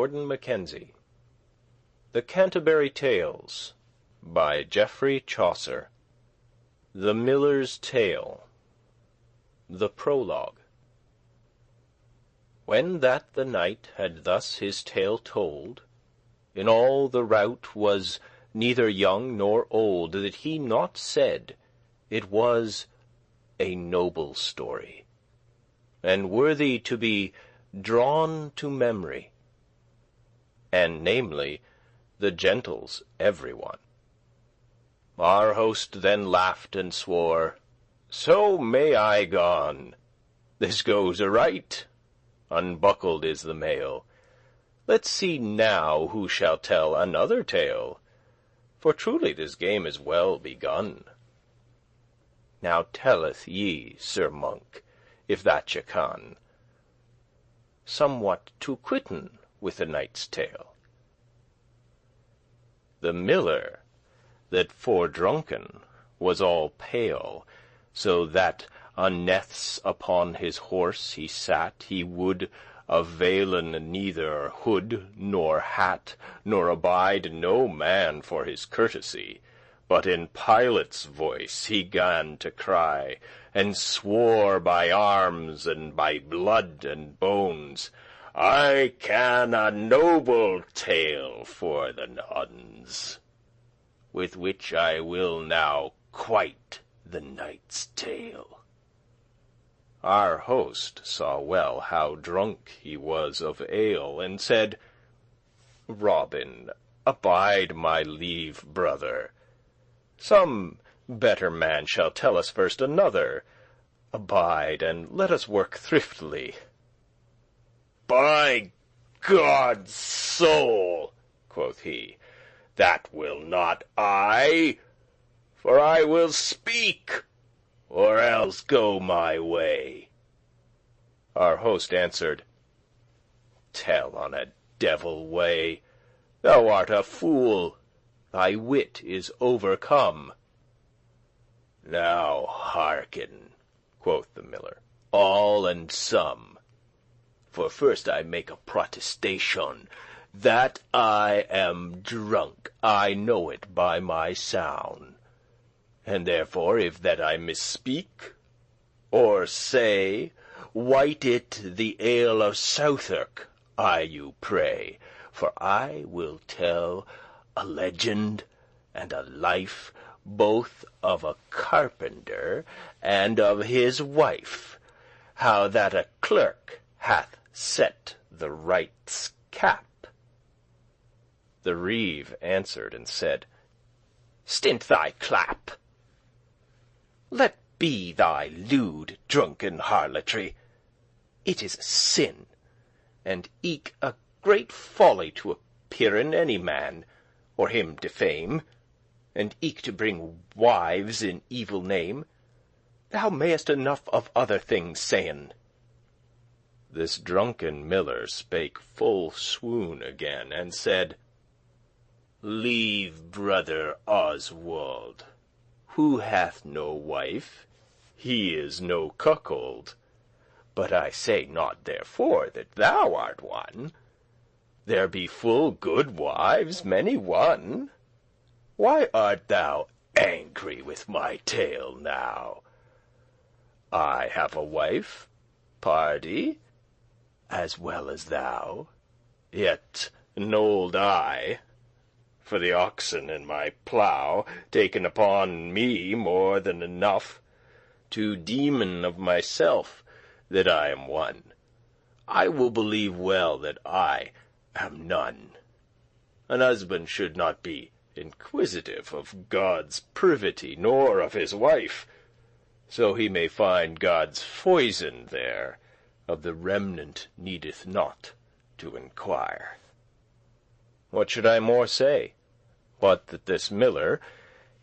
Gordon Mackenzie. The Canterbury Tales by Geoffrey Chaucer. The Miller's Tale. The Prologue. When that the knight had thus his tale told, in all the rout was neither young nor old that he not said it was a noble story, and worthy to be drawn to memory, and namely the gentles every one. Our host then laughed and swore, "So may I gone. This goes aright. Unbuckled is the mail. Let's see now who shall tell another tale, for truly this game is well begun. Now telleth ye, Sir Monk, if that ye can, somewhat to quitten with the knight's tale." The miller, that fordrunken, was all pale, so that unnethes upon his horse he sat. He would availen neither hood nor hat, nor abide no man for his courtesy, but in Pilate's voice he gan to cry, and swore by arms and by blood and bones, "I can a noble tale for the nuns, with which I will now quite the knight's tale." Our host saw well how drunk he was of ale, and said, "Robin, abide my leave, brother. Some better man shall tell us first another. Abide, and let us work thriftily." "By God's soul," quoth he, "that will not I, for I will speak, or else go my way." Our host answered, "Tell on a devil way. Thou art a fool. Thy wit is overcome." "Now hearken," quoth the miller, "all and some. For first I make a protestation, that I am drunk. I know it by my sound. And therefore, if that I misspeak, or say, white it the ale of Southwark, I you pray. For I will tell a legend and a life, both of a carpenter and of his wife, how that a clerk hath set the wright's cap." The reeve answered and said, "Stint thy clap. Let be thy lewd drunken harlotry. It is a sin, and eke a great folly to appear in any man, or him defame, and eke to bring wives in evil name. Thou mayest enough of other things sayn." This drunken miller spake full swoon again, and said, "Leave brother Oswald. Who hath no wife, he is no cuckold. But I say not therefore that thou art one. There be full good wives, many one. Why art thou angry with my tale now? I have a wife, pardie, as well as thou, yet n'old I, for the oxen and my plough, taken upon me more than enough to deemen of myself that I am one. I will believe well that I am none. An husband should not be inquisitive of God's privity, nor of his wife, so he may find God's foison there. Of the remnant needeth not to enquire." What should I more say, but that this miller,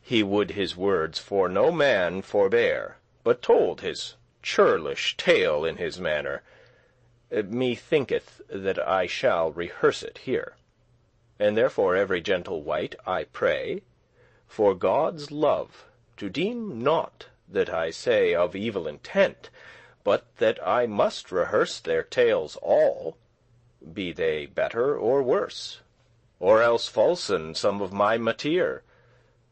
he would his words for no man forbear, but told his churlish tale in his manner. Methinketh that I shall rehearse it here. And therefore every gentle wight I pray, for God's love, to deem not that I say of evil intent, but that I must rehearse their tales all, be they better or worse, or else falsen some of my mateer.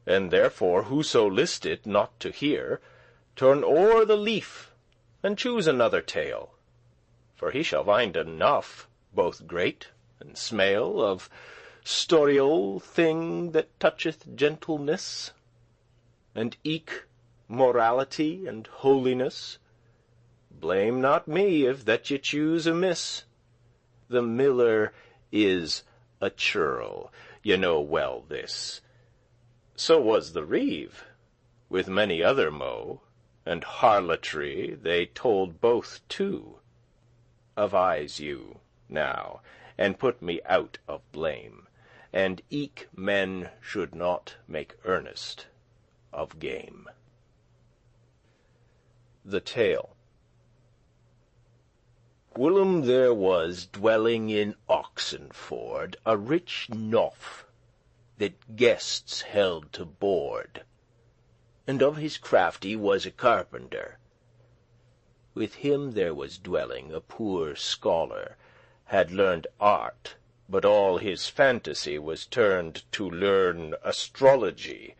And therefore whoso listed not to hear, turn o'er the leaf, and choose another tale. For he shall find enough, both great and smale, of storiol thing that toucheth gentleness, and eke morality and holiness. Blame not me if that ye choose amiss. The miller is a churl, ye know well this. So was the reeve, with many other mo, and harlotry they told both too. Avise you now, and put me out of blame, and eke men should not make earnest of game. The Tale. Whilom there was dwelling in Oxenford a rich knoff, that guests held to board, and of his craft he was a carpenter. With him there was dwelling a poor scholar, had learned art, but all his fantasy was turned to learn astrology.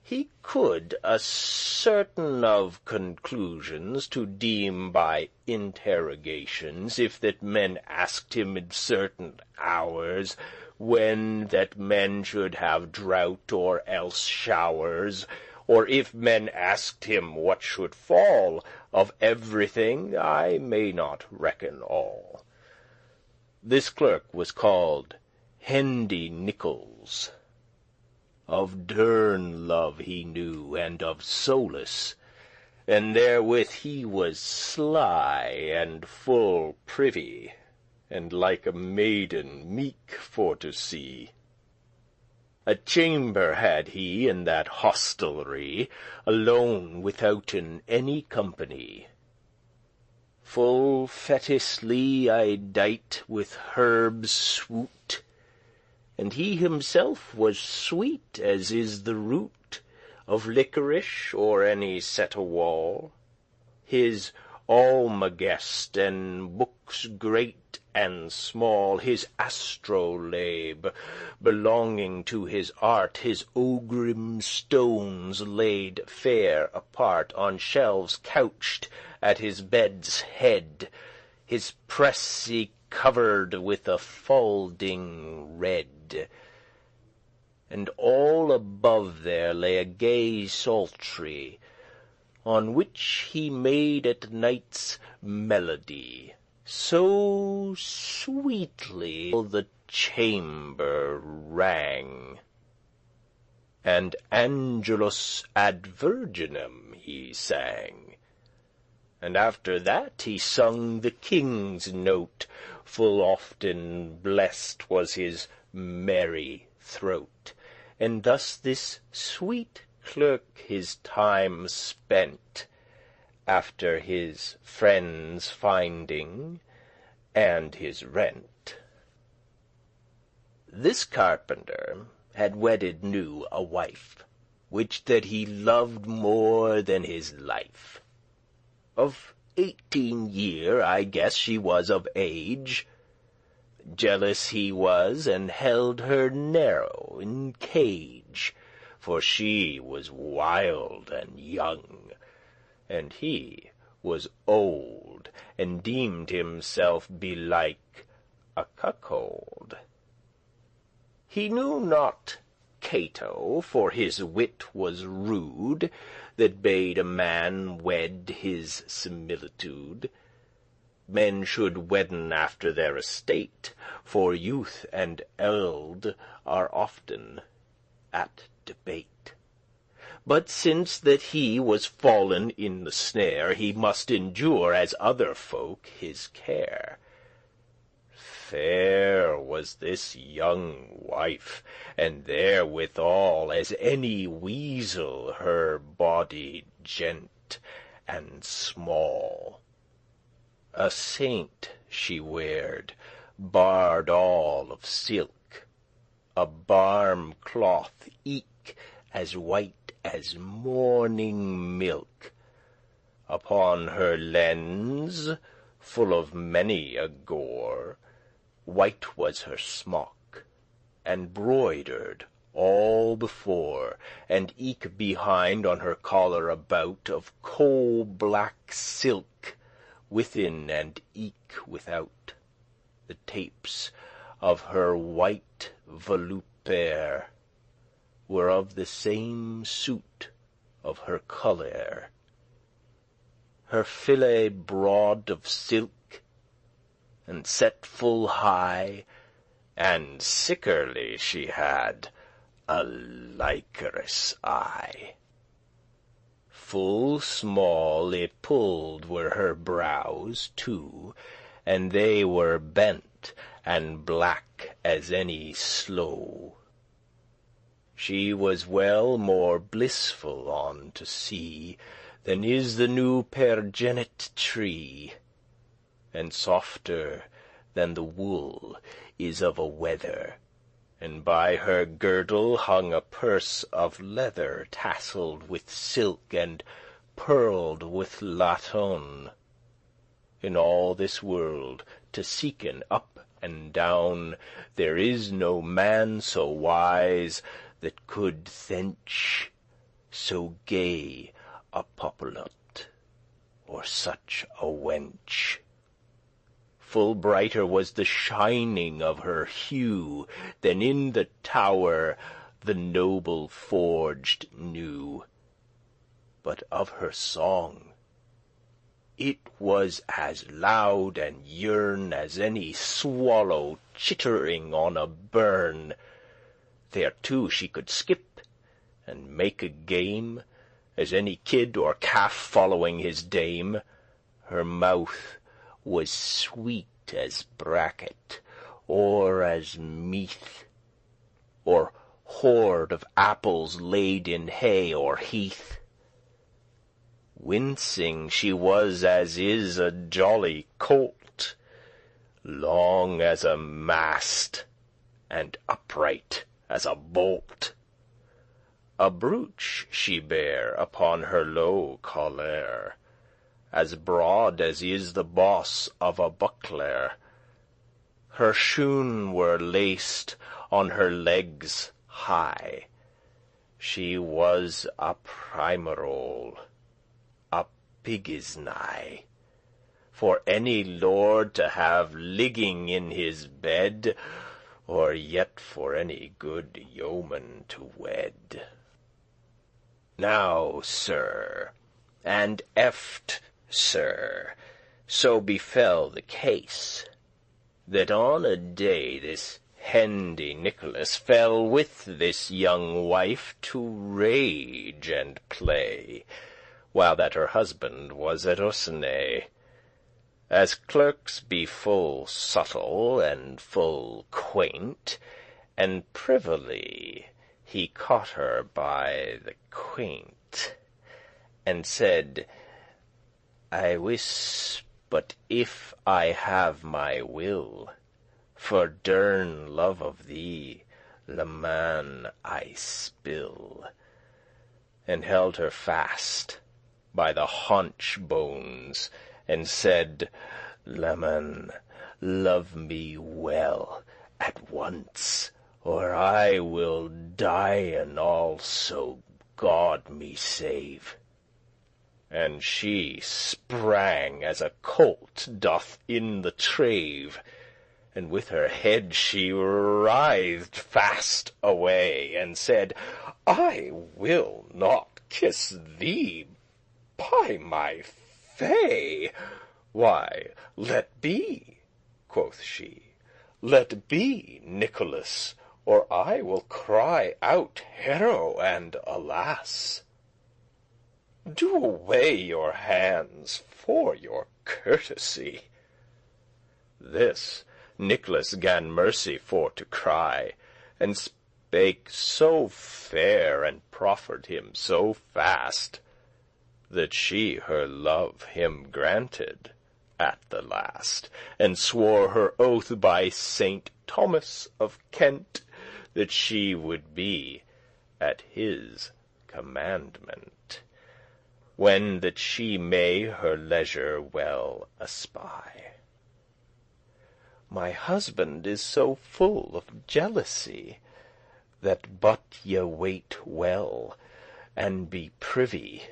He could a certain of conclusions to deem by interrogations, if that men asked him in certain hours, when that men should have drought or else showers, or if men asked him what should fall. Of everything I may not reckon all. This clerk was called Hendy Nichols. Of dern love he knew, and of solace, and therewith he was sly and full privy, and like a maiden meek for to see. A chamber had he in that hostelry, alone withouten any company. Full fetisly I dight with herbs swoot, and he himself was sweet as is the root of licorice or any set a wall. His almagest and books great and small, his astrolabe belonging to his art, his ogrim stones laid fair apart, on shelves couched at his bed's head, his pressy covered with a falding red. And all above there lay a gay psaltery, on which he made at nights melody, so sweetly the chamber rang. And Angelus ad Virginem he sang. And after that he sung the king's note, full often blessed was his merry throat. And thus this sweet clerk his time spent, after his friends finding, and his rent. This carpenter had wedded new a wife, which that he loved more than his life. Of 18 year, I guess she was of age. Jealous he was, and held her narrow in cage, for she was wild and young, and he was old, and deemed himself belike a cuckold. He knew not Cato, for his wit was rude, that bade a man wed his similitude. Men should wedden after their estate, for youth and eld are often at debate. But since that he was fallen in the snare, he must endure as other folk his care. Fair was this young wife, and therewithal as any weasel her body gent and small. A saint she weared, barred all of silk, a barm cloth eke as white as morning milk. Upon her lens, full of many a gore, White was her smock, and broidered all before, and eke behind on her collar about, of coal-black silk, within and eke without. The tapes of her white volupere were of the same suit of her colour. Her fillet broad of silk, and set full high, and sickerly she had a likerous eye. Full small y-pulled were her brows too, and they were bent and black as any sloe. She was well more blissful on to see than is the new pergenet tree, and softer than the wool is of a wether, and by her girdle hung a purse of leather tasselled with silk and pearled with laton. In all this world, to seeken up and down, there is no man so wise that could thench so gay a populot, or such a wench. Full brighter was the shining of her hue than in the tower the noble forged knew. But of her song, it was as loud and yearn as any swallow chittering on a burn. Thereto she could skip and make a game, as any kid or calf following his dame. Her mouth was sweet as bracket, or as meath, or hoard of apples laid in hay or heath. Wincing she was as is a jolly colt, long as a mast, and upright as a bolt. A brooch she bare upon her low collar, as broad as is the boss of a buckler. Her shoon were laced on her legs high. She was a primerole, a pigisnye, for any lord to have ligging in his bed, or yet for any good yeoman to wed. Now, sir, and eft, sir, so befell the case, that on a day this hendy Nicholas fell with this young wife to rage and play, while that her husband was at Usenay. As clerks be full subtle and full quaint, and privily he caught her by the quaint, and said, I wis but if I have my will, for dern love of thee, leman I spill, and held her fast by the haunch bones, and said, Leman, love me well at once, or I will die and all, so God me save. And she sprang as a colt doth in the trave, and with her head she writhed fast away, and said, I will not kiss thee, by my fay. Why, let be, quoth she, let be, Nicholas, or I will cry out hero and alas. Do away your hands for your courtesy. This Nicholas gan mercy for to cry, and spake so fair, and proffered him so fast, that she her love him granted at the last, and swore her oath by Saint Thomas of Kent, that she would be at his commandment, when that she may her leisure well espy. My husband is so full of jealousy, that but ye wait well, and be privy,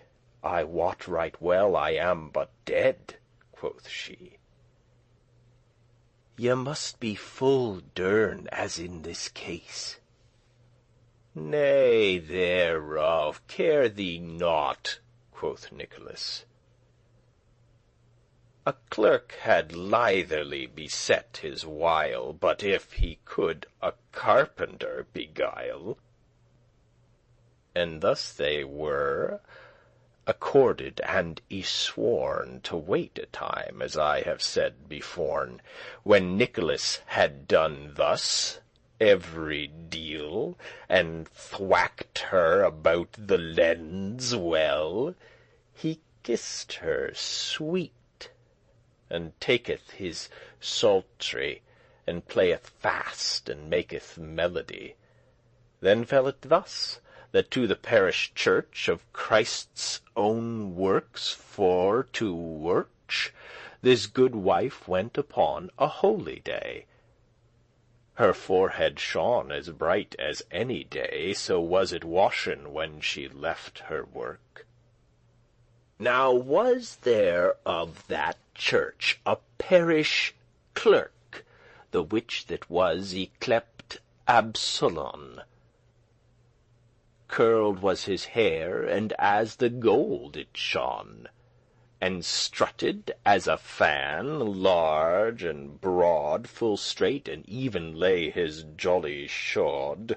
I wot right well I am but dead," quoth she. "Ye must be full dern as in this case." "Nay, thereof care thee not," quoth Nicholas. A clerk had lithely beset his wile, but if he could a carpenter beguile. And thus they were accorded and y-sworn to wait a time, as I have said beforn. When Nicholas had done thus every deal, and thwacked her about the lens well, he kissed her sweet, and taketh his psaltery, and playeth fast, and maketh melody. Then fell it thus, that to the parish church of Christ's own works for to worch, this good wife went upon a holy day. Her forehead shone as bright as any day, so was it washen when she left her work. Now was there of that church a parish clerk, the which that was yclept Absolon. Curled was his hair, and as the gold it shone, and strutted as a fan, large and broad, full straight and even lay his jolly shod.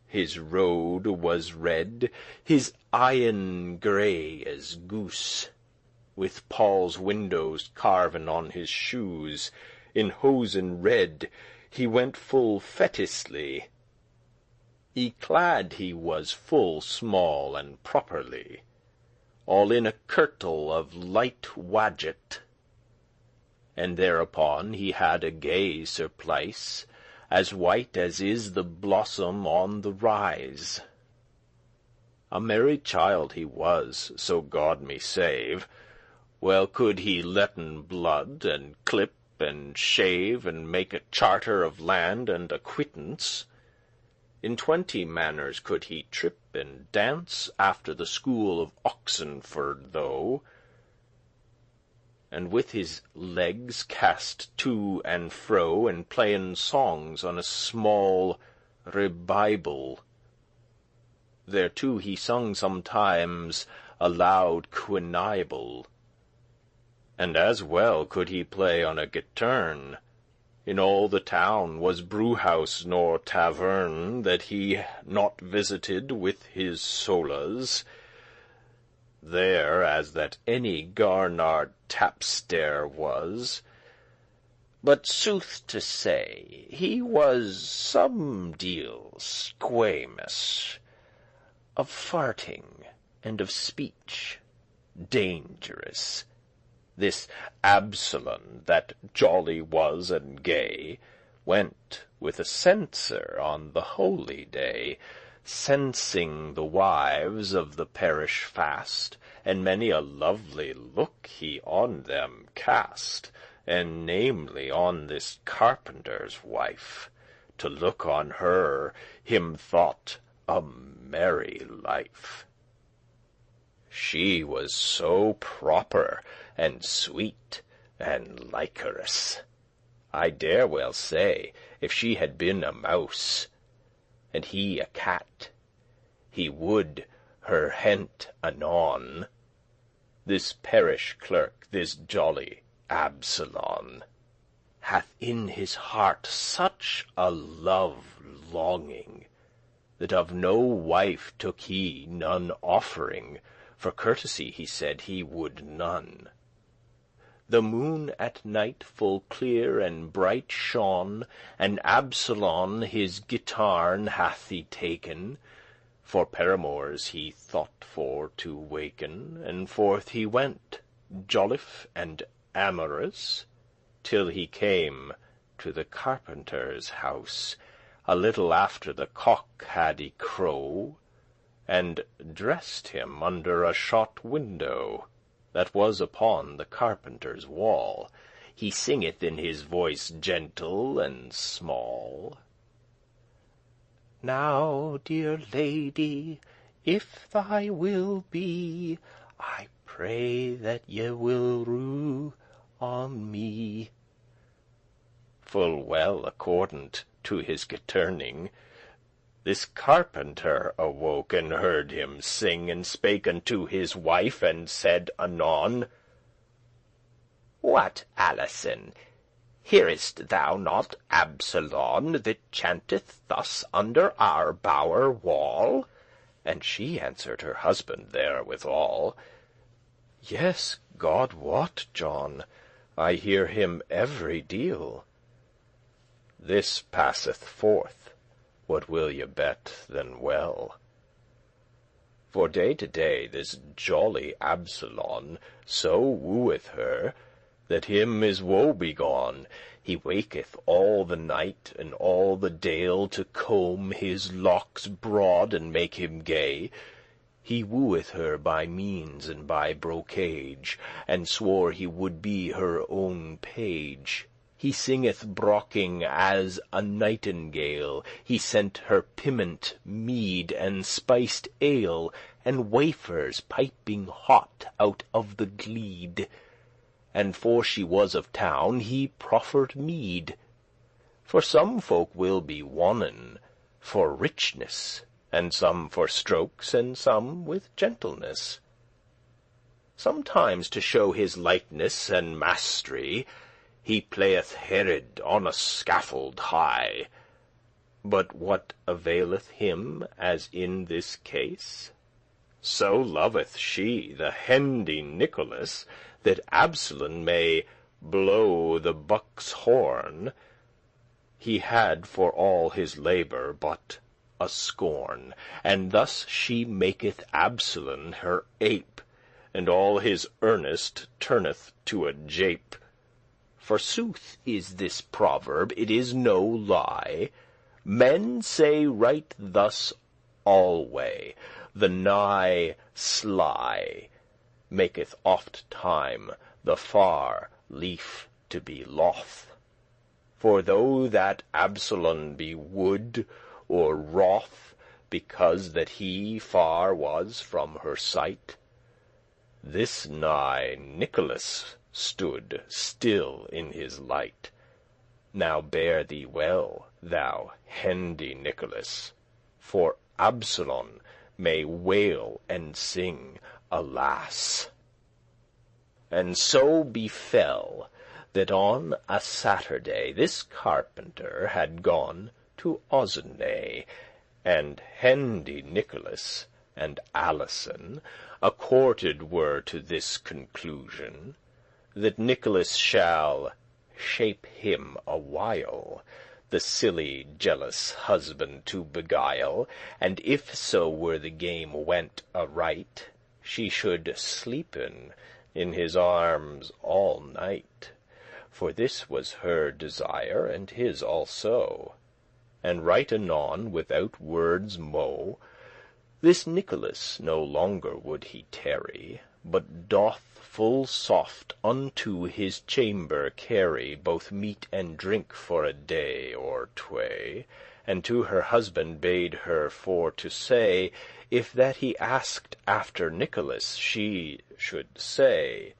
His road was red, his eyen grey as goose, with Paul's windows carven on his shoes. In hosen red he went full fetisly. Y-clad he was full small and properly, all in a kirtle of light waget. And thereupon he had a gay surplice, as white as is the blossom on the rise. A merry child he was, so God me save. Well could he letten blood, and clip, and shave, and make a charter of land and acquittance. In 20 manners could he trip and dance, after the school of Oxenford though, and with his legs cast to and fro, and playen songs on a small rebible. Thereto he sung sometimes a loud quinibble, and as well could he play on a gittern. In all the town was brewhouse nor tavern that he not visited with his solas. There as that any Garnard tapster was. But sooth to say, he was some deal squamous, of farting and of speech, dangerous. This Absolon, that jolly was and gay, went with a censer on the holy day, censing the wives of the parish fast, and many a lovely look he on them cast, and namely on this carpenter's wife. To look on her him thought a merry life. She was so proper and sweet and likerous, I dare well say, if she had been a mouse, and he a cat, he would her hent anon. This parish clerk, this jolly Absolon, hath in his heart such a love longing, that of no wife took he none offering. For courtesy he said he would none. The moon at night full clear and bright shone, and Absolon his guitarn hath he taken. For paramours he thought for to waken, and forth he went, jolliffe and amorous, till he came to the carpenter's house, a little after the cock had y-crow, and dressed him under a shot window that was upon the carpenter's wall. he singeth in his voice gentle and small. Now, dear lady, if thy will be, I pray that ye will rue on me. Full well accordant to his geturning, this carpenter awoke and heard him sing, and spake unto his wife, and said anon, "What, Alison, hearest thou not Absolon, that chanteth thus under our bower wall?" And she answered her husband therewithal, "Yes, God wot, John, I hear him every deal." This passeth forth, what will ye bet than well? For day to day this jolly Absolon so wooeth her, that him is woe begone. He waketh all the night and all the dale to comb his locks broad and make him gay. He wooeth her by means and by brocage, and swore he would be her own page. He singeth brocking as a nightingale. He sent her piment, mead, and spiced ale, and wafers piping hot out of the glede. And for she was of town, he proffered mead. For some folk will be wonnen for richness, and some for strokes, and some with gentleness. Sometimes to show his lightness and mastery, he playeth Herod on a scaffold high. But what availeth him as in this case? So loveth she the hendy Nicholas, that Absolon may blow the buck's horn. He had for all his labour but a scorn, and thus she maketh Absolon her ape, and all his earnest turneth to a jape. Forsooth is this proverb, it is no lie. Men say right thus alway, the nigh sly maketh oft time the far lief to be loth. For though that Absolon be wood or wroth, because that he far was from her sight, this nigh Nicholas stood still in his light. Now bear thee well, thou hendy Nicholas, for Absolon may wail and sing, alas. And so befell that on a Saturday this carpenter had gone to Osnay, and hendy Nicholas and Alison accorded were to this conclusion, that Nicholas shall shape him a while, the silly jealous husband to beguile, and if so were the game went aright, she should sleepen in his arms all night. For this was her desire, and his also. And right anon, without words mo', this Nicholas no longer would he tarry, but doth full soft unto his chamber carry both meat and drink for a day or tway, and to her husband bade her for to say, if that he asked after Nicholas, she should say,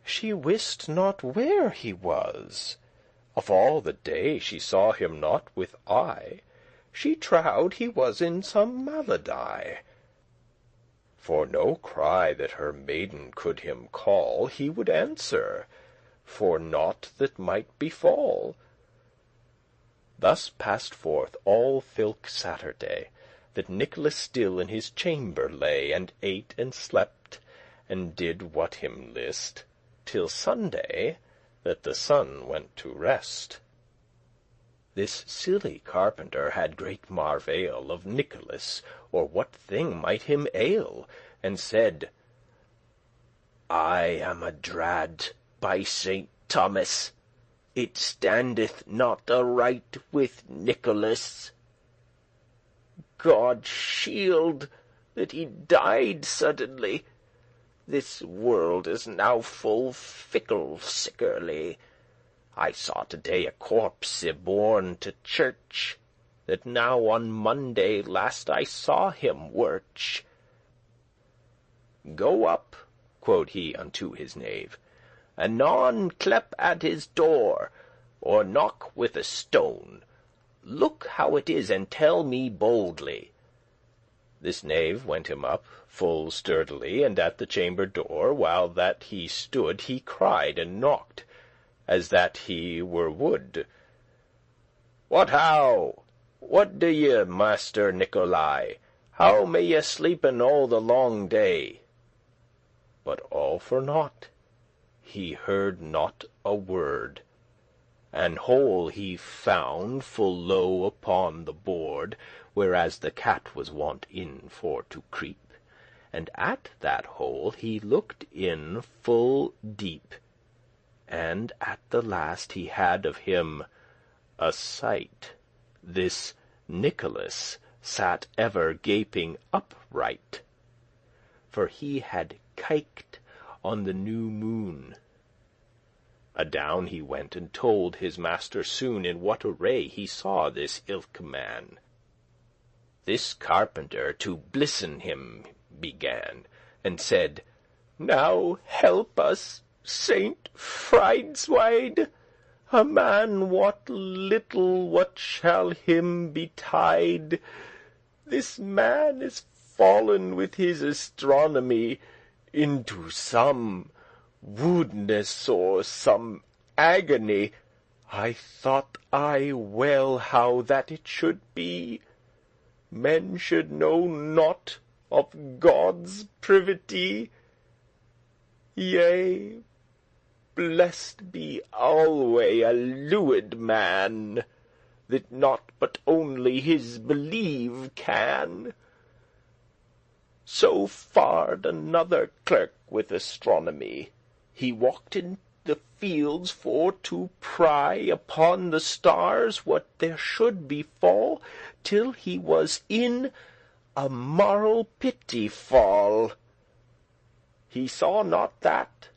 she wist not where he was. Of all the day she saw him not with eye. She trowed he was in some malady. For no cry that her maiden could him call he would answer, for naught that might befall. Thus passed forth all thilke Saturday, that Nicholas still in his chamber lay, and ate and slept, and did what him list, till Sunday, that the sun went to rest. This silly carpenter had great marvail of Nicholas, or what thing might him ail, and said, "I am a drad, by Saint Thomas, it standeth not aright with Nicholas. God shield that he died suddenly. This world is now full fickle sickerly. I saw to-day a corpse y-borne to church, that now on Monday last I saw him wirch. Go up, quod he unto his knave, anon clepe at his door, or knock with a stone. Look how it is, and tell me boldly. This knave went him up full sturdily, and at the chamber door, while that he stood, he cried and knocked, as that he were wood. What how? What do ye, Master Nicolai? How may ye sleepen all the long day? But all for naught. He heard not a word. An hole he found full low upon the board, whereas the cat was wont in for to creep, and at that hole he looked in full deep, and at the last he had of him a sight. This Nicholas sat ever gaping upright, for he had kyked on the new moon. Adown he went and told his master soon in what array he saw this ilke man. This carpenter to blisten him began, and said, Now help us, Saint Fridswide. A man wot little what shall him betide. This man is fallen with his astronomy into some woodness or some agony. I thought I well how that it should be. Men should know naught of God's privity. Yea, blessed be alway a lewed man, that not but only his believe can. So far'd another clerk with astronomy. He walked in the fields for to pry upon the stars what there should befall, till he was in a moral pity fall. He saw not that,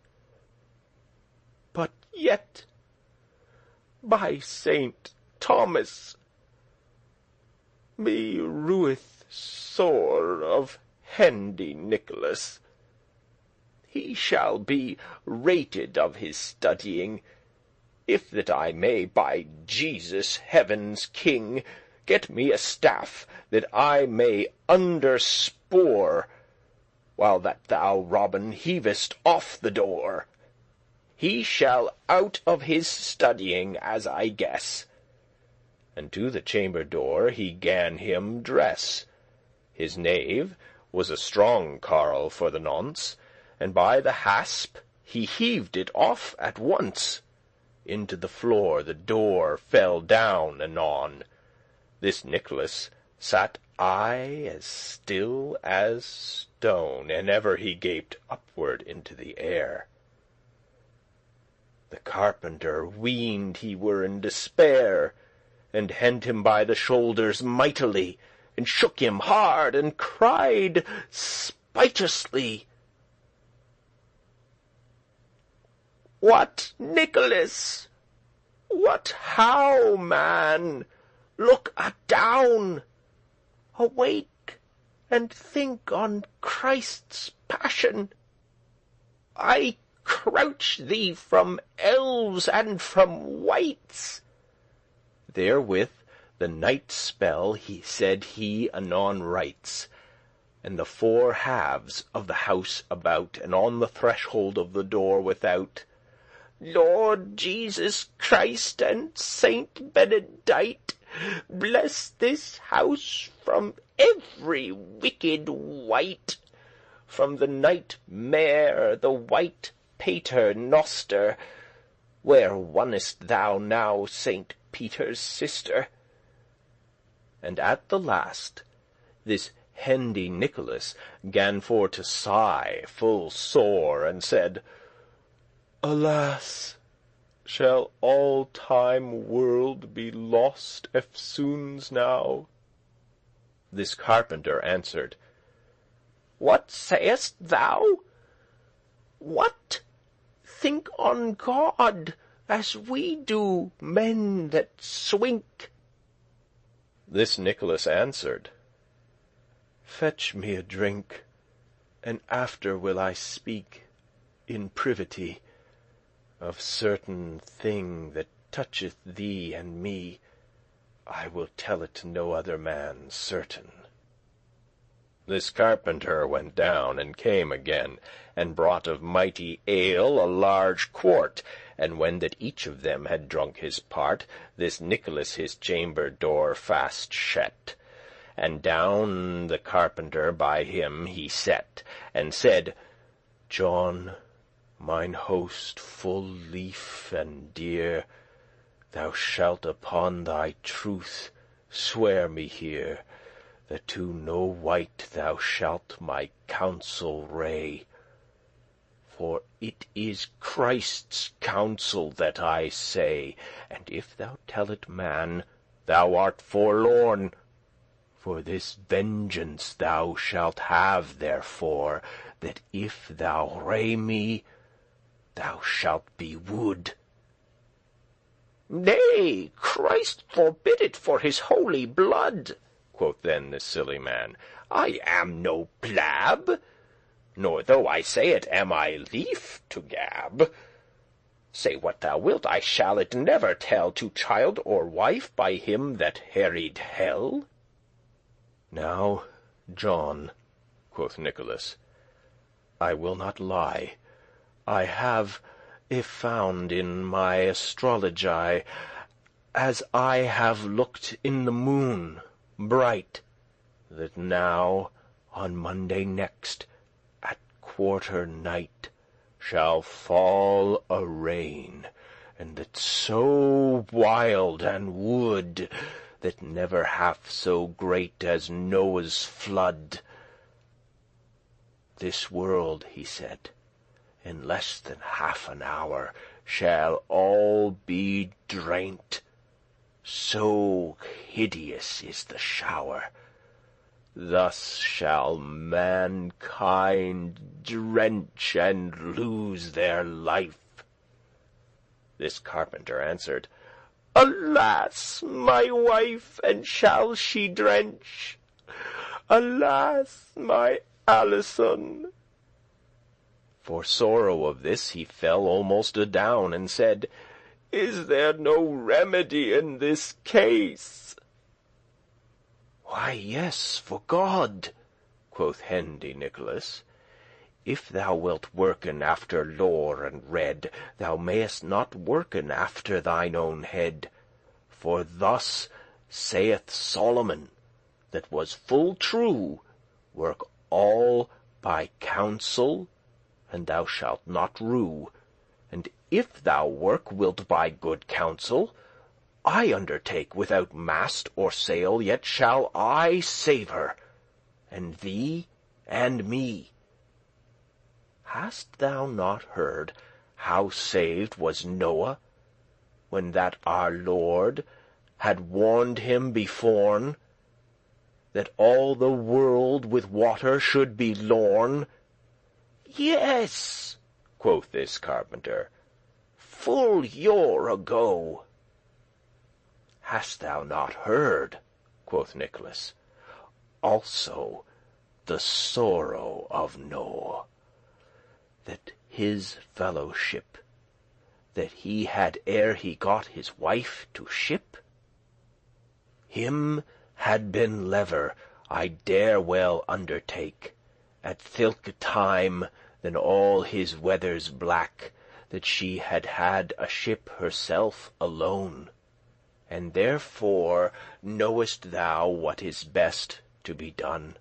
but yet, by Saint Thomas, me rueth sore of Hendy Nicholas. He shall be rated of his studying, if that I may, by Jesus heaven's king, get me a staff, that I may underspore, while that thou, Robin, heavest off the door. He shall out of his studying, as I guess. And to the chamber door he gan him dress. His knave was a strong carle for the nonce, and by the hasp he heaved it off at once. Into the floor the door fell down anon. This Nicholas sat aye as still as stone, and ever he gaped upward into the air. The carpenter weened he were in despair, and hent him by the shoulders mightily, and shook him hard, and cried spitously, What, Nicholas? What how, man? Look adown. Awake, and think on Christ's passion. I crouch thee from elves and from wights. Therewith the night spell he said he anon writes, and the four halves of the house about, and on the threshold of the door without, Lord Jesus Christ and Saint Benedict, bless this house from every wicked wight, from the nightmare, the white pater noster. Where wonnest thou now, Saint Peter's sister? And at the last this Hendy Nicholas gan for to sigh full sore, and said, Alas, shall all time world be lost eftsoons now? This carpenter answered, What sayest thou? What? Think on God, as we do men that swink. This Nicholas answered, Fetch me a drink, and after will I speak in privity of certain thing that toucheth thee and me. I will tell it to no other man certain. This carpenter went down and came again, and brought of mighty ale a large quart. And when that each of them had drunk his part, this Nicholas his chamber door fast shet. And down the carpenter by him he set, and said, John, mine host full lief and dear, thou shalt upon thy truth swear me here, that to no wight thou shalt my counsel ray. For it is Christ's counsel that I say, and if thou tell it man, thou art forlorn. For this vengeance thou shalt have therefore, that if thou ray me, thou shalt be wood. Nay, Christ forbid it for his holy blood, quoth then this silly man. I am no plab, nor though I say it am I lief to gab. Say what thou wilt, I shall it never tell to child or wife by him that harried hell. Now, John, quoth Nicholas, I will not lie. I have found in my astrology, as I have looked in the moon bright, that now on Monday next at quarter night shall fall a rain, and that so wild and wood, that never half so great as Noah's flood. This world, he said, in less than half an hour shall all be draint. So hideous is the shower. Thus shall mankind drench and lose their life. This carpenter answered, Alas, my wife, and shall she drench? Alas, my Alison. For sorrow of this he fell almost adown, and said, Is there no remedy in this case? Why, yes, for God, quoth Hendy Nicholas. If thou wilt worken after lore and rede, thou mayest not worken after thine own head. For thus saith Solomon, that was full true, work all by counsel, and thou shalt not rue. And if thou work wilt by good counsel, I undertake without mast or sail, yet shall I save her, and thee and me. Hast thou not heard how saved was Noah, when that our Lord had warned him beforn, that all the world with water should be lorn? Yes, quoth this carpenter, full yore ago. Hast thou not heard, quoth Nicholas, also the sorrow of Noah, that his fellowship, that he had ere he got his wife to ship? Him had been lever, I dare well undertake, at thilke time than all his weathers black, that she had had a ship herself alone. And therefore knowest thou what is best to be done.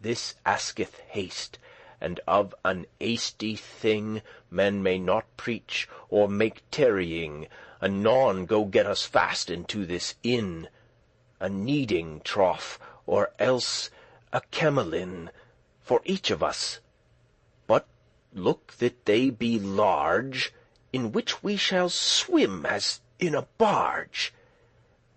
This asketh haste, and of an hasty thing men may not preach or make tarrying. Anon go get us fast into this inn, a kneading trough, or else a kemelin, for each of us. But look that they be large, in which we shall swim as in a barge,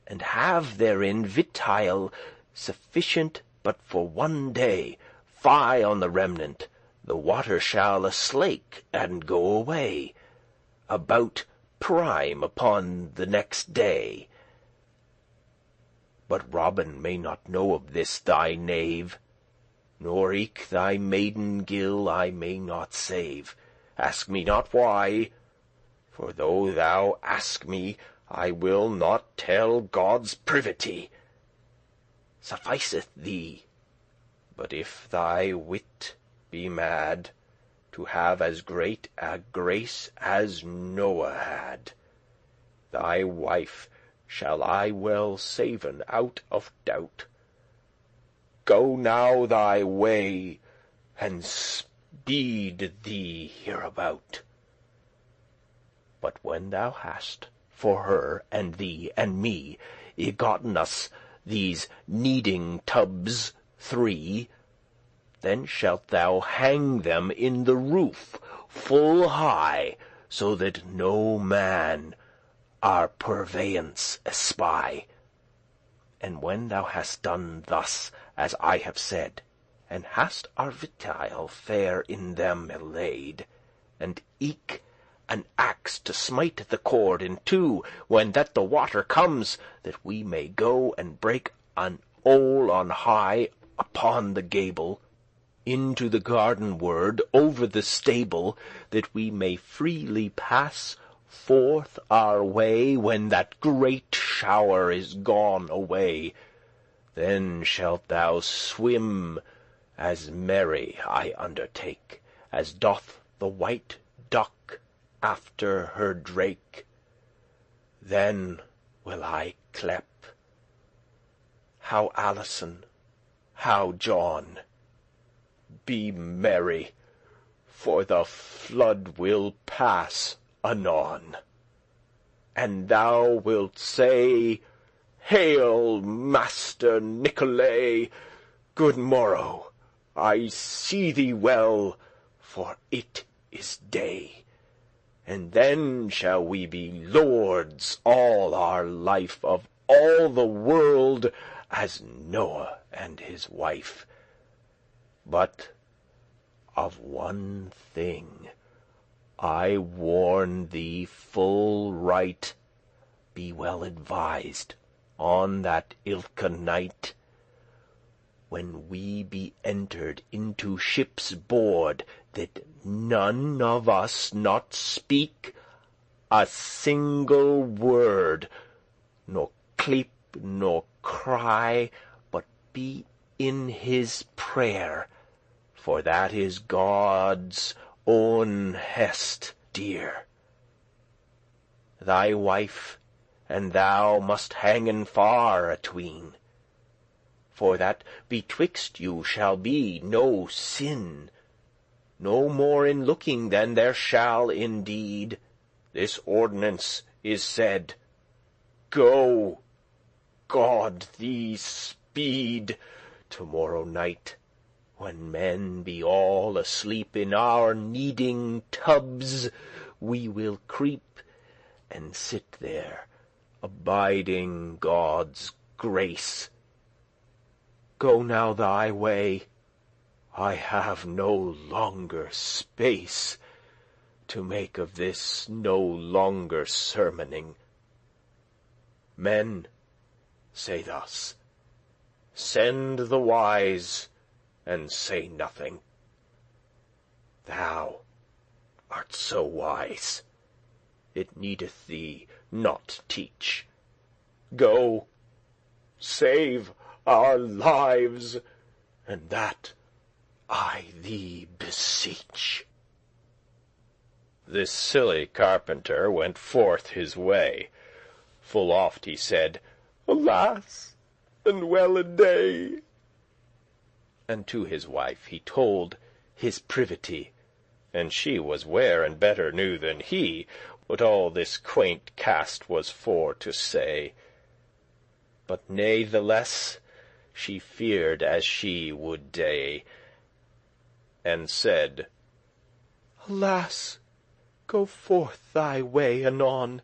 and have therein vitile sufficient but for one day. Fie on the remnant, the water shall aslake and go away. about prime upon the next day. But Robin may not know of this thy knave, nor eke thy maiden gill I may not save. Ask me not why, for though thou ask me, I will not tell God's privity. Sufficeth thee, but if thy wit be mad, to have as great a grace as Noah had, thy wife shall I well saven out of doubt. Go now thy way, and speed thee hereabout. But when thou hast for her and thee and me y-gotten us these kneading tubs 3, then shalt thou hang them in the roof full high, so that no man our purveyance espy. And when thou hast done thus as I have said, and hast our vitile fair in them laid, and eke an axe to smite the cord in two, when that the water comes, that we may go and break an hole on high upon the gable, into the garden ward, over the stable, that we may freely pass forth our way, when that great shower is gone away. Then shalt thou swim as merry, I undertake, as doth the white duck after her drake. Then will I clepe, how Alison, how John, be merry, for the flood will pass anon. And thou wilt say, Hail, Master Nicolay, good morrow, I see thee well, for it is day. And then shall we be lords all our life of all the world, as Noah and his wife. But of one thing I warn thee full right, be well advised on that ilke night, when we be entered into ship's board, that none of us not speak a single word, nor cleep nor cry, but be in his prayer, for that is God's own hest dear. Thy wife and thou must hangen far atween, for that betwixt you shall be no sin, no more in looking than there shall in deed. This ordinance is said, Go, God thee speed. Tomorrow night, when men be all asleep in our kneading tubs, we will creep and sit there, abiding God's grace. Go now thy way, I have no longer space to make of this no longer sermoning. Men say thus, send the wise, and say nothing. Thou art so wise, it needeth thee not teach. Go, save our lives, and that I thee beseech. This silly carpenter went forth his way. Full oft he said, Alas, and well a day. And to his wife he told his privity, and she was ware and better knew than he what all this quaint cast was for to say. But natheless she feared as she would day, and said, Alas, go forth thy way anon.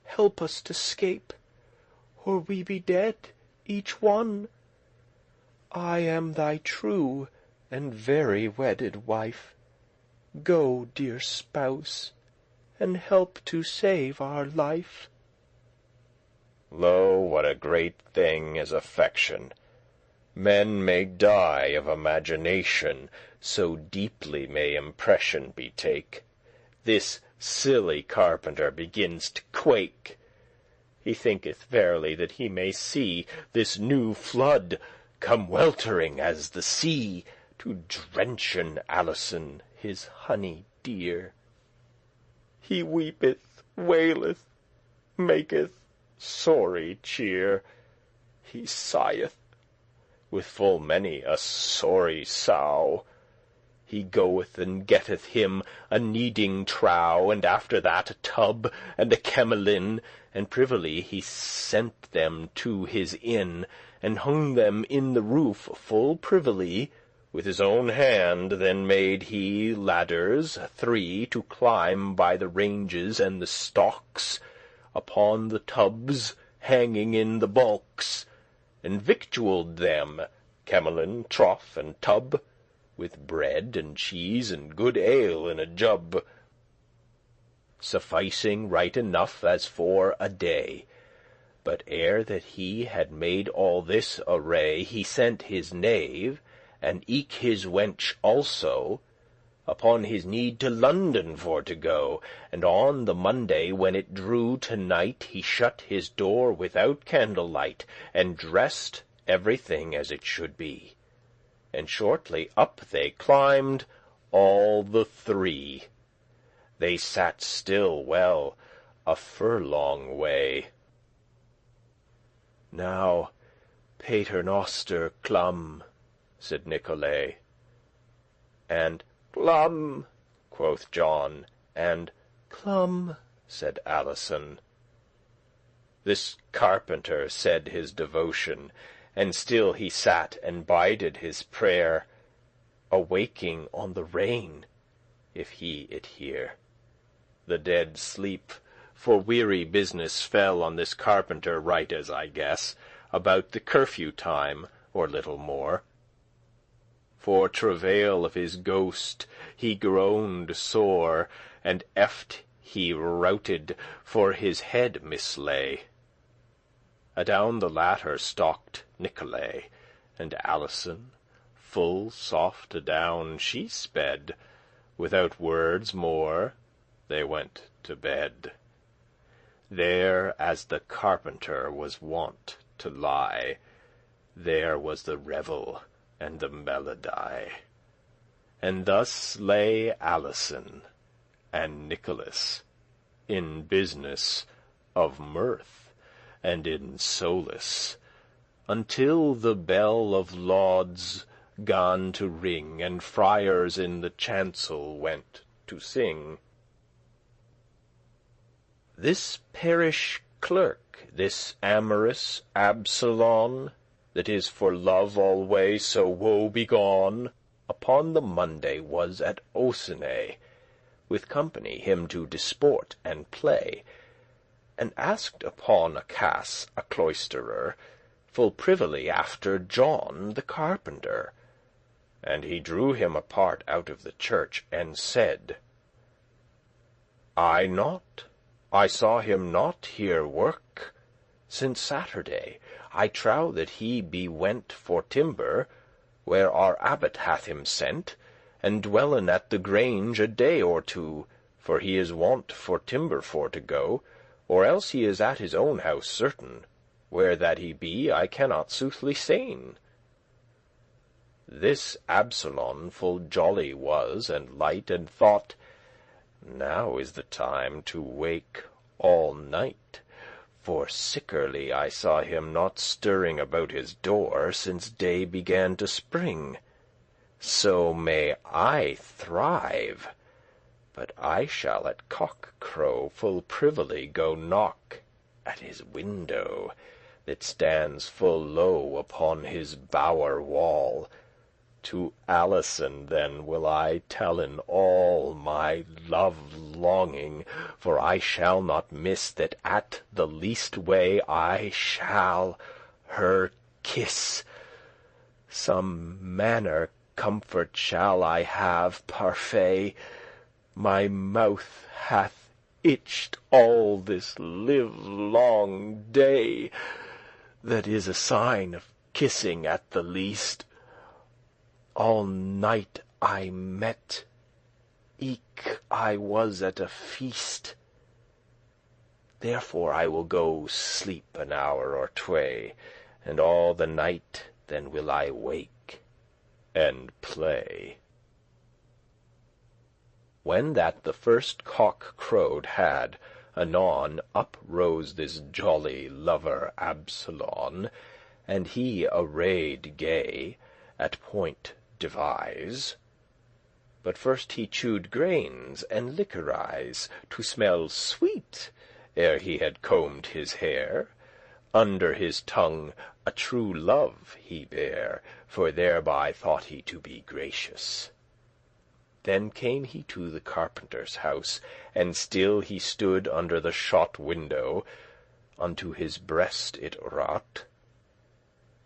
Help us to 'scape, or we be dead each one. I am thy true and very wedded wife. Go, dear spouse, and help to save our life. Lo, what a great thing is affection! Men may die of imagination, so deeply may impression be take. This silly carpenter begins to quake. He thinketh verily that he may see this new flood come weltering as the sea, to drenchen Alison, his honey dear. He weepeth, waileth, maketh sorry cheer. He sigheth with full many a sorry sow. He goeth and getteth him a kneading trough, and after that a tub and a kemelin, and privily he sent them to his inn, and hung them in the roof full privily with his own hand. Then made he ladders 3 to climb by the ranges and the stalks, upon the tubs hanging in the balks, and victualled them, kemelin, trough, and tub, with bread and cheese and good ale in a jub, sufficing right enough as for a day. But ere that he had made all this array, he sent his knave, and eke his wench also, upon his need to London for to go. And on the Monday, when it drew to night, he shut his door without candlelight, and dressed everything as it should be. And shortly up they climbed, all the 3. They sat still well a furlong way. "Now, Paternoster Clum," said Nicolay. And "Clum," quoth John, and "Clum," said Alison. This carpenter said his devotion, and still he sat and bided his prayer, awaking on the rain, if he it hear. The dead sleep, for weary business, fell on this carpenter right as I guess, about the curfew time, or little more. For travail of his ghost he groaned sore, and eft he routed, for his head mislay. Adown the ladder stalked Nicolay, and Alison, full soft adown she sped. Without words more they went to bed. There, as the carpenter was wont to lie, there was the revel and the melody. And thus lay Alison and Nicholas in business of mirth and in solace, until the bell of lauds gan to ring, and friars in the chancel went to sing. This parish clerk, this amorous Absolon, that is for love alway so woe-begone, upon the Monday was at Osenay, with company him to disport and play, and asked upon a cass a cloisterer, full privily after John the carpenter. And he drew him apart out of the church, and said, I saw him not here work since Saturday. I trow that he be went for timber, where our abbot hath him sent, and dwellen at the grange a day or 2, for he is wont for timber for to go, or else he is at his own house certain. Where that he be, I cannot soothly sayn. This Absolon full jolly was, and light, and thought, now is the time to wake all night, for sickerly I saw him not stirring about his door since day began to spring. So may I thrive, but I shall at cock-crow full privily go knock at his window, that stands full low upon his bower wall. To Alison then will I tellen all my love-longing, for I shall not miss that at the least way I shall her kiss. Some manner comfort shall I have parfait. My mouth hath itched all this livelong day, that is a sign of kissing at the least. All night I met, eke I was at a feast. Therefore I will go sleep an hour or tway, and all the night then will I wake and play. When that the first cock crowed had, anon up rose this jolly lover Absolon, and he arrayed gay, at point devise. But first he chewed grains and liquorize, to smell sweet, ere he had combed his hair. Under his tongue a true love he bare, for thereby thought he to be gracious. Then came he to the carpenter's house, and still he stood under the shot window. Unto his breast it wrought.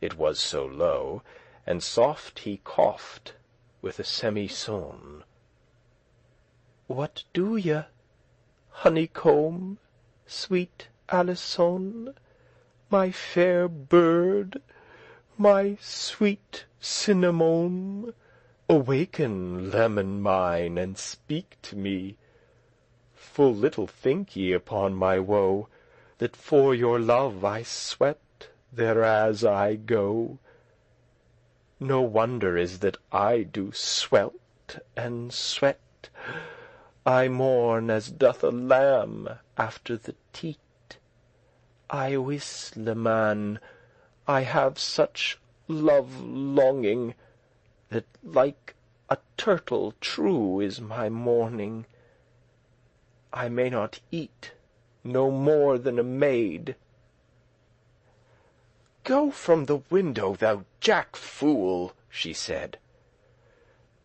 It was so low, and soft he coughed with a semi-son. "What do ye, honeycomb, sweet Alison, my fair bird, my sweet cinnamon? Awaken, lemon mine, and speak to me. Full little think ye upon my woe, that for your love I sweat thereas I go. No wonder is that I do swelt and sweat. I mourn as doth a lamb after the teat. I wis, leman, I have such love-longing, that like a turtle true is my mourning. I may not eat no more than a maid." "Go from the window, thou jack-fool," she said.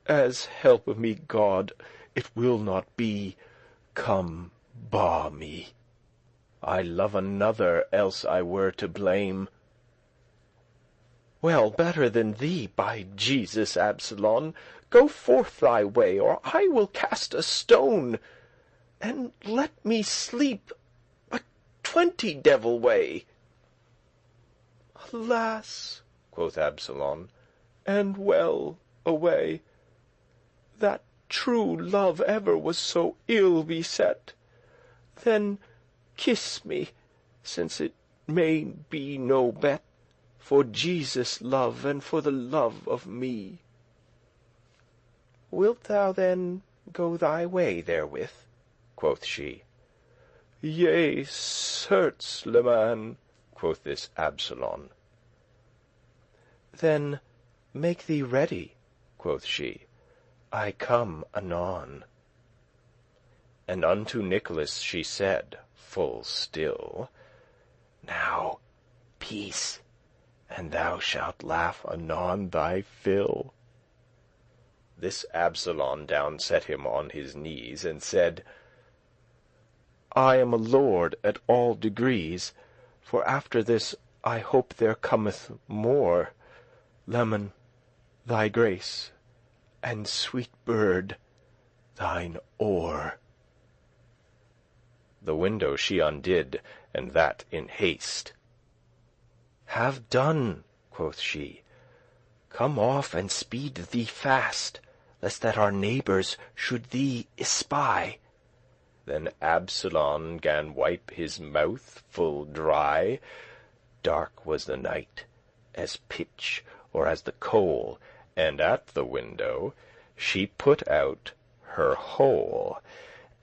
"As help me God, it will not be. Come, ba me. I love another, else I were to blame." "Well, better than thee, by Jesus, Absolon. Go forth thy way, or I will cast a stone, and let me sleep a 20 way." "Alas," quoth Absolon, "and well away, that true love ever was so ill beset. Then kiss me, since it may be no bet, for Jesus' love, and for the love of me." "Wilt thou then go thy way therewith?" quoth she. "Yea, certes, leman," quoth this Absolon. "Then make thee ready," quoth she, "I come anon." And unto Nicholas she said, full still, "Now peace, and thou shalt laugh anon thy fill." This Absolon down set him on his knees, and said, "I am a lord at all degrees, for after this I hope there cometh more. Leman, thy grace, and sweet bird, thine oar." The window she undid, and that in haste. "Have done," quoth she. "Come off and speed thee fast, lest that our neighbours should thee espy." Then Absolon gan wipe his mouth full dry. Dark was the night, as pitch or as the coal, and at the window she put out her hole.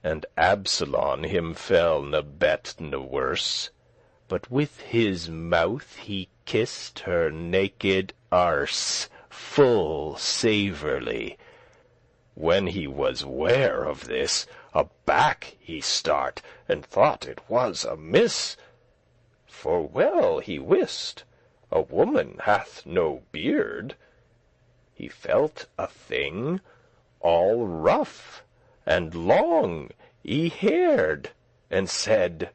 And Absolon him fell ne bet ne worse, but with his mouth he kissed her naked arse full savorly. When he was ware of this, aback he start, and thought it was amiss. For well he wist a woman hath no beard. He felt a thing all rough and long y-haired, and said,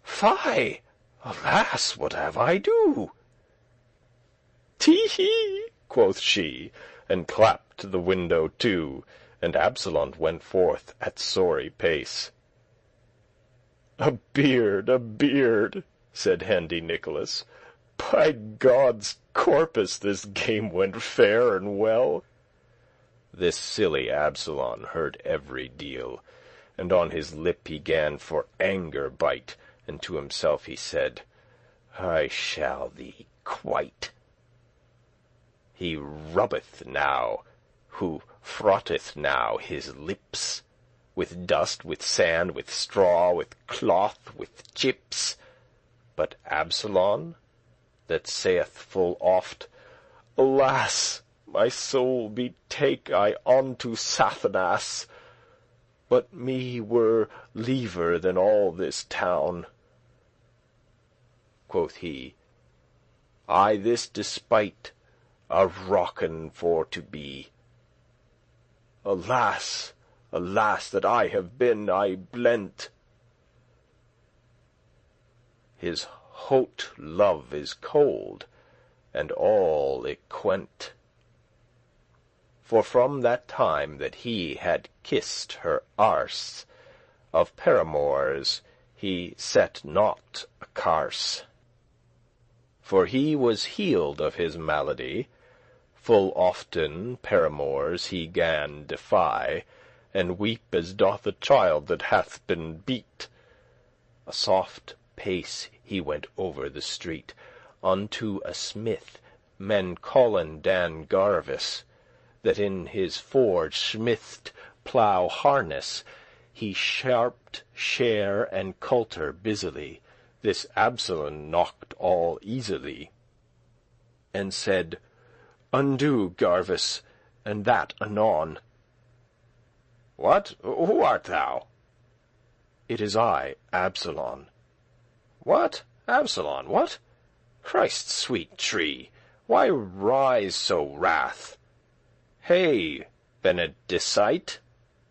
"Fie! Alas, what have I do?" "Tee hee!" quoth she, and clapped the window to, and Absolon went forth at sorry pace. A beard, said Handy Nicholas. By God's corpus, this game went fair and well. This silly Absolon heard every deal, and on his lip he gan for anger bite, and to himself he said, I shall thee quite. He rubbeth now, who frotteth now his lips, with dust, with sand, with straw, with cloth, with chips. But Absolon, that saith full oft, Alas, my soul betake I unto Satanas, but me were liever than all this town. Quoth he, I this despite a rocken for to be. Alas, alas, that I have been I blent. His hote love is cold, and all it quent. For from that time that he had kissed her arse, of paramours he set not a carse. For he was healed of his malady, full often paramours he gan defy, and weep as doth a child that hath been beat. A soft pace he went over the street, unto a smith, men callen Dan Garvis, that in his forge smithed plough harness. He sharped share and coulter busily. This Absolon knocked all easily, and said, Undo, Garvis, and that anon. What? Who art thou? It is I, Absolon. What? Absolon, what? Christ's sweet tree, why rise so wrath? Hey, Benedicite,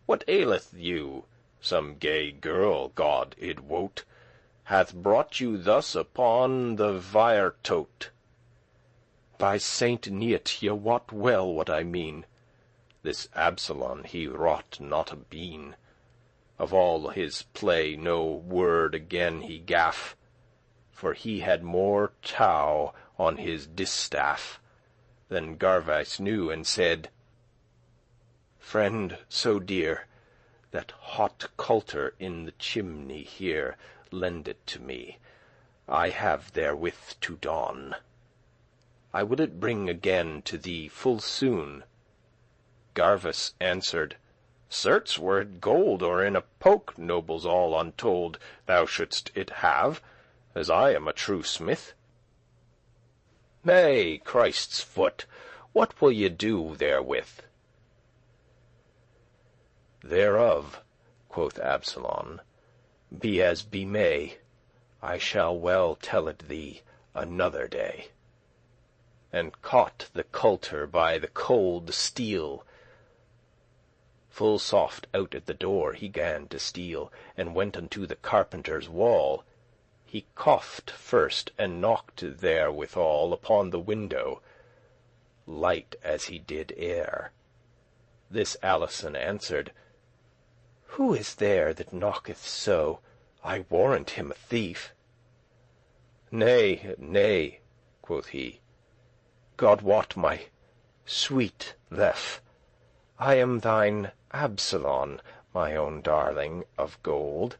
what aileth you? Some gay girl, God it wot, hath brought you thus upon the vire-tote. By Saint Neot, ye wot well what I mean. This Absolon he wrought not a bean. Of all his play no word again he gaff, for he had more tow on his distaff. Then Garvice knew, and said, Friend so dear, that hot coulter in the chimney here, lend it to me. I have therewith to don. I will it bring again to thee full soon. Garvis answered, Certes, were it gold, or in a poke, nobles all untold, thou shouldst it have, as I am a true smith. Nay, Christ's foot, what will ye do therewith? Thereof, quoth Absolon, be as be may, I shall well tell it thee another day. And caught the coulter by the cold steel. Full soft out at the door he gan to steal, and went unto the carpenter's wall. He coughed first, and knocked therewithal upon the window, light as he did air. This Alison answered, Who is there that knocketh so? I warrant him a thief. Nay, nay, quoth he, God wot, my sweet leff, I am thine Absolon, my own darling of gold.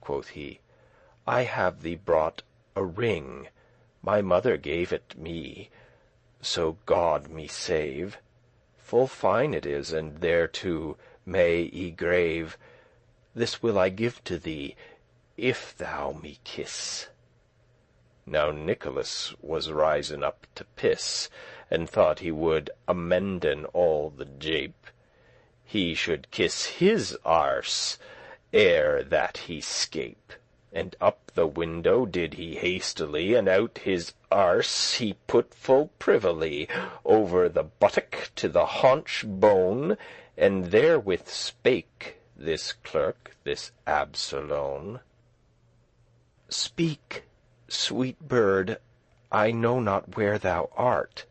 Quoth he, I have thee brought a ring, my mother gave it me, so God me save. Full fine it is, and thereto may y grave. This will I give to thee, if thou me kiss. Now Nicholas was risen up to piss, and thought he would amenden all the jape. He should kiss his arse, ere that he scape. And up the window did he hastily, and out his arse he put full privily, over the buttock to the haunch bone, and therewith spake this clerk, this Absolon. Speak, sweet bird, I know not where thou art.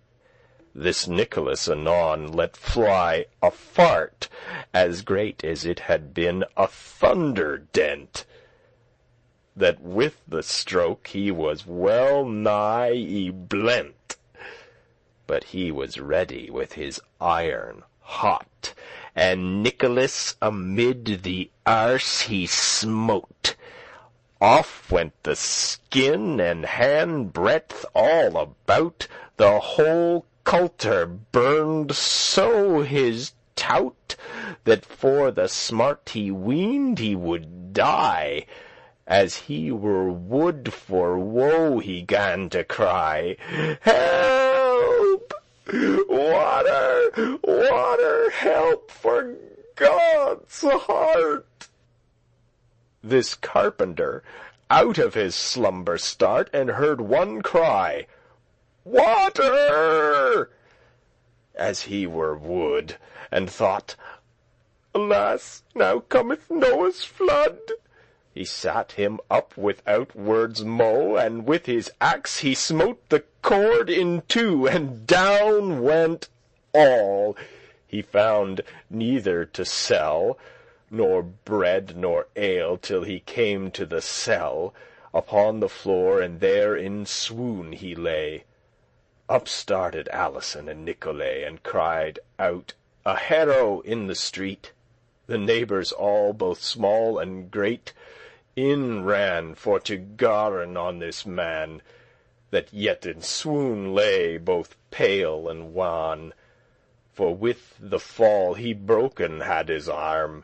This Nicholas anon let fly a fart, as great as it had been a thunder dent. that with the stroke he was well nigh y-blent. But he was ready with his iron hot, and Nicholas amid the arse he smote. Off went the skin and hand-breadth all about, the whole coulter burned so his tout, that for the smart he weened he would die. As he were wood for woe he gan to cry, "Help! Water! Water! Help, for God's heart!" This carpenter out of his slumber start, and heard one cry, "Water!" as he were wood, and thought, "Alas, now cometh Noah's flood." He sat him up without words mo', and with his axe he smote the cord in two, and down went all. He found neither to sell, nor bread nor ale, till he came to the cell. Upon the floor, and there in swoon he lay. Up started Alison and Nicolay, and cried out, "A hero in the street!" The neighbours all, both small and great, in ran for to garen on this man, that yet in swoon lay, both pale and wan. For with the fall he broken had his arm,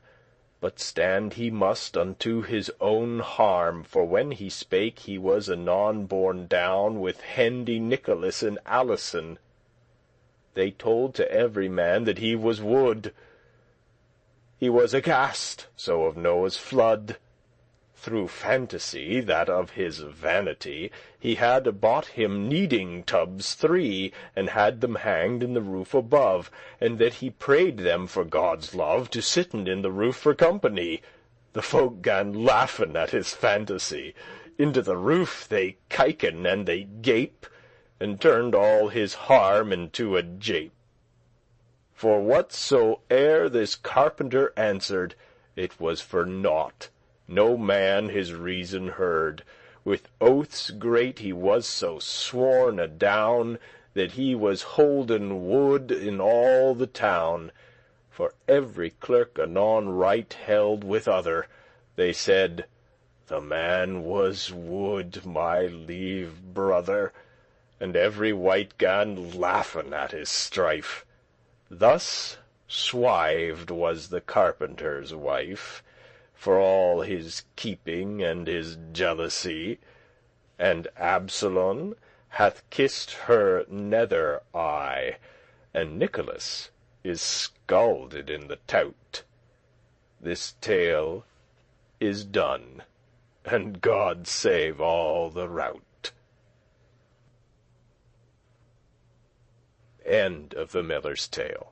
but stand he must unto his own harm. For when he spake, he was anon borne down with Hendy, Nicholas, and Alison. They told to every man that he was wood. He was aghast so of Noah's flood. Through fantasy, that of his vanity, he had bought him kneading tubs 3, and had them hanged in the roof above, and that he prayed them for God's love to sitten in the roof for company. The folk gan laughen at his fantasy. Into the roof they kiken and they gape, and turned all his harm into a jape. For whatsoe'er this carpenter answered, it was for naught. No man his reason heard. With oaths great he was so sworn adown, that he was holden wood in all the town. For every clerk anon right held with other. They said, "The man was wood, my lieve brother," and every wight gan laughen at his strife. Thus swived was the carpenter's wife, for all his keeping and his jealousy, and Absalom hath kissed her nether eye, and Nicholas is scalded in the tout. This tale is done, and God save all the rout. End of the Miller's Tale.